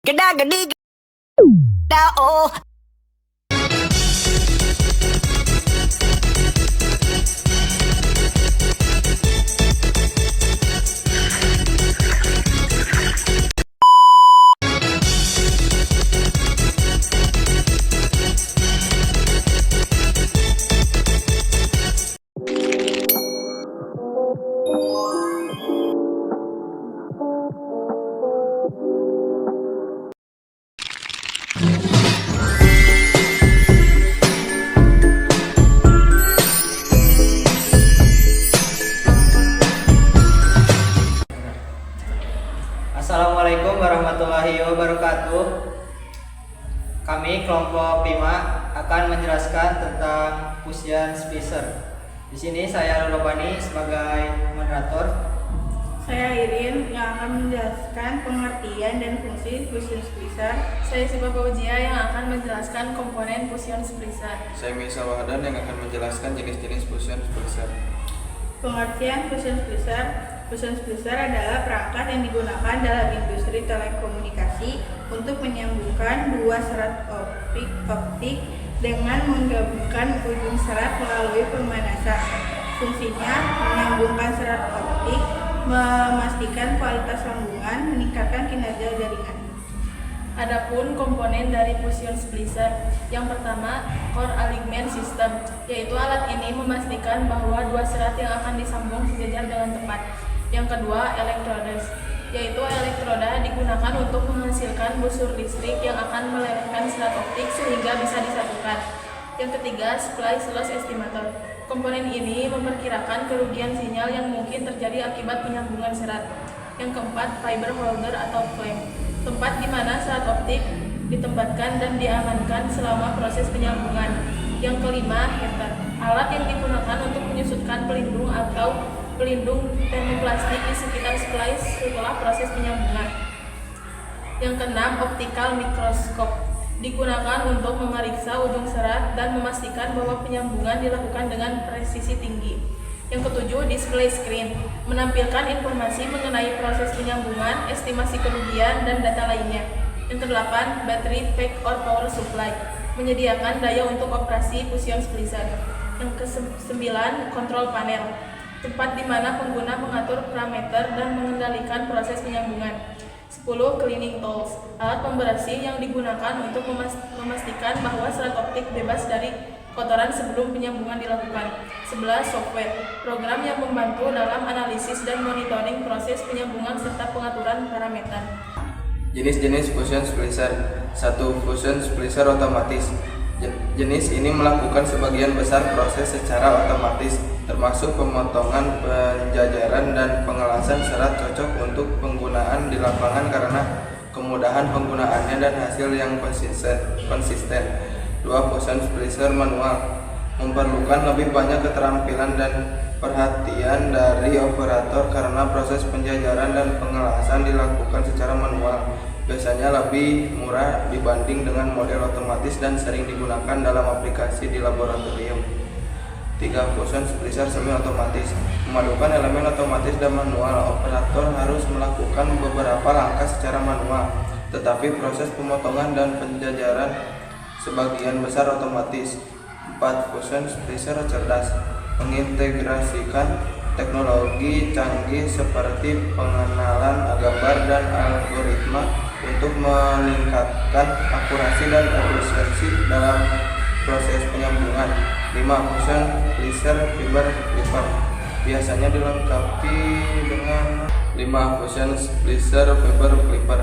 Geda gedi geda oh. Assalamualaikum warahmatullahi wabarakatuh. Kami kelompok 5 akan menjelaskan tentang fusion splicer. Di sini saya Lolobani sebagai moderator. Saya Irin yang akan menjelaskan pengertian dan fungsi fusion splicer. Saya Siva Fauzia yang akan menjelaskan komponen fusion splicer. Saya Misal Wahdan yang akan menjelaskan jenis-jenis fusion splicer. Pengertian fusion splicer. Fusion splicer adalah perangkat yang digunakan dalam industri telekomunikasi untuk menyambungkan dua serat optik dengan menggabungkan ujung serat melalui pemanasan. Fungsinya menyambungkan serat optik, memastikan kualitas sambungan, meningkatkan kinerja jaringan. Adapun komponen dari fusion splicer, yang pertama core alignment system, yaitu alat ini memastikan bahwa dua serat yang akan disambung sejajar dengan tepat. Yang kedua elektrodes, yaitu elektroda digunakan untuk menghasilkan busur listrik yang akan melelehkan serat optik sehingga bisa disatukan. Yang ketiga splice loss estimator. Komponen ini memperkirakan kerugian sinyal yang mungkin terjadi akibat penyambungan serat. Yang keempat fiber holder atau clamp, tempat di mana serat optik ditempatkan dan diamankan selama proses penyambungan. Yang kelima heater, alat yang digunakan untuk menyusutkan pelindung atau pelindung termoplastik di sekitar splice setelah proses penyambungan. Yang keenam optical microscope, digunakan untuk memeriksa ujung serat dan memastikan bahwa penyambungan dilakukan dengan presisi tinggi. Yang ketujuh display screen, menampilkan informasi mengenai proses penyambungan, estimasi kerugian, dan data lainnya. Yang kedelapan battery pack or power supply, menyediakan daya untuk operasi fusion splicer. Yang kesembilan control panel, tempat di mana pengguna mengatur parameter dan mengendalikan proses penyambungan. 10 cleaning tools, alat pembersih yang digunakan untuk memastikan bahwa serat optik bebas dari kotoran sebelum penyambungan dilakukan. 11 software, program yang membantu dalam analisis dan monitoring proses penyambungan serta pengaturan parameter. Jenis-jenis fusion splicer. 1. Fusion splicer otomatis. Jenis ini melakukan sebagian besar proses secara otomatis, termasuk pemotongan, penjajaran, dan pengelasan serat cocok untuk penggunaan di lapangan karena kemudahan penggunaannya dan hasil yang konsisten. 2. Fusion splicer manual, memerlukan lebih banyak keterampilan dan perhatian dari operator karena proses penjajaran dan pengelasan dilakukan secara manual. Biasanya lebih murah dibanding dengan model otomatis dan sering digunakan dalam aplikasi di laboratorium. 3. Fusion splicer semi otomatis, memadukan elemen otomatis dan manual. Operator harus melakukan beberapa langkah secara manual, tetapi proses pemotongan dan penjajaran sebagian besar otomatis. 4. Fusion splicer cerdas, mengintegrasikan teknologi canggih seperti pengenalan gambar dan algoritma untuk meningkatkan akurasi dan efisiensi dalam proses penyambungan. 5. Fusion splicer fiber clipper, biasanya dilengkapi dengan 5. Fusion splicer fiber clipper,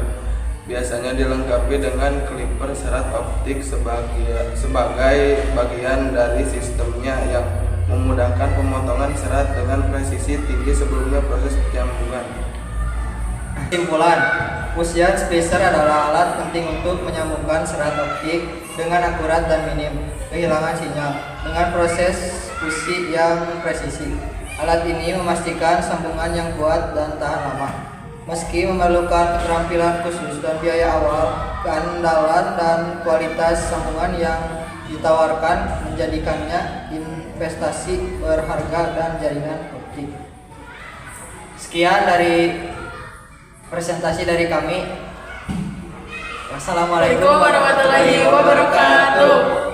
biasanya dilengkapi dengan clipper serat optik sebagai bagian dari sistemnya yang memudahkan pemotongan serat dengan presisi tinggi sebelumnya proses penyambungan. Kesimpulan, fusion splicer adalah alat penting untuk menyambungkan serat optik dengan akurat dan minim kehilangan sinyal dengan proses fusi yang presisi. Alat ini memastikan sambungan yang kuat dan tahan lama. Meski memerlukan keterampilan khusus dan biaya awal, keandalan dan kualitas sambungan yang ditawarkan menjadikannya investasi berharga dan jaringan optik. Sekian dari presentasi dari kami. Wassalamualaikum Waalaikumsalam warahmatullahi wabarakatuh.